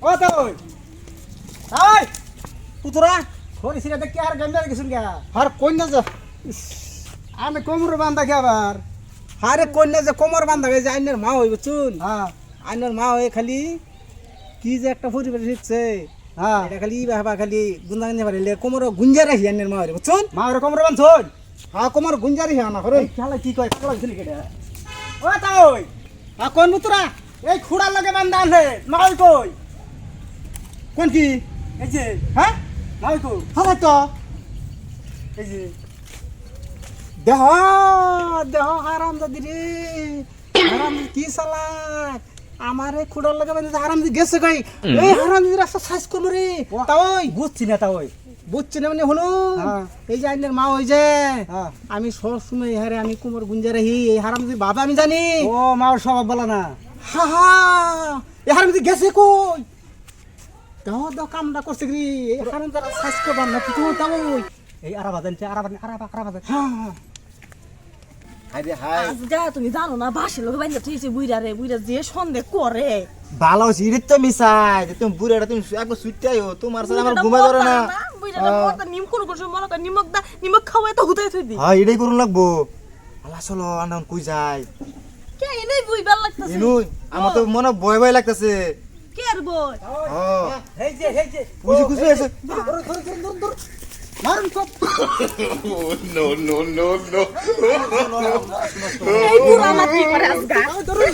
ও তাই তাই পুতরা হরিসিরা দেখি আর গন্ধ গেছুন গা আর কন্যা যা আমি কোমর বান্ধা কে আবার আরে কন্যা যে কোমর বান্ধা গেছে আইনের মা হইব চুন হ্যাঁ আইনের মা হয়ে খালি কি যে একটা পরিবার শিখছে হ্যাঁ এটা খালি বাবা খালি গুন্দা গঞ্জা পারিলে কোমর গুঞ্জা রাখি আইনের মা হইব চুন মা হরে কোমর বান্ধছুন হ্যাঁ কোমর গুঞ্জা রাখি আনা করে খেলা কি কয় কাকলা গেছিলি কেডা ও তাই আ কোন পুতরা এই খুড়ার লাগে বান্ধা আনছে মা কই কোন কি এই যে হ্যাঁ মাই কো হ্যাঁ তো এই যে দেহ দেহ হারাম দাদি রে হারাম কি সালাক আমারে খুড়ার লাগে বান্ধা হারাম দি গেছে কই এই হারাম দি রাস্তা সাইজ করব রে তাই বুঝছি না তাই বুঝছি না মানে হলো এই যে আইনের মা হই যে আমি সব সময় হারে আমি কোমর গুঞ্জা রাখি এই হারাম দি বাবা আমি জানি ও মার স্বভাব বলা না হা হা এই হারাম দি গেছে কই দাও দাও কামটা করছে কি এই হারাম দ্বারা সাইজ করব না কি তো তাই এই আরাবা জানছে আরাবা হ্যাঁ হাই হাই আজগা তুমি জানো না বাসে লোক বাইন্দা তুইছে বুইরা রে বুইরা যে সন্দেহ করে ভালো সিরিত তো মিসাই তুমি বুড়াটা তুমি একবার সুইটাইও তোমার সাথে আমার ঘুমা ধরে না বুইরা পড়তা নিম কোন কোন মনে কর নিমক খাওয়াই তো হুতাই থই দি হ্যাঁ এটাই করুন লাগবো আল্লাহ চলো আন্দান কই যায় কে এনে বুই ভাল লাগতাছে ইনুই আমার তো মনে ভয় ভয় লাগতাছে কে আর বই হ্যাঁ এই যে বুঝি খুশি আছে ধর মারুন সব এই বুড়া না কি করে আজগা ধরুন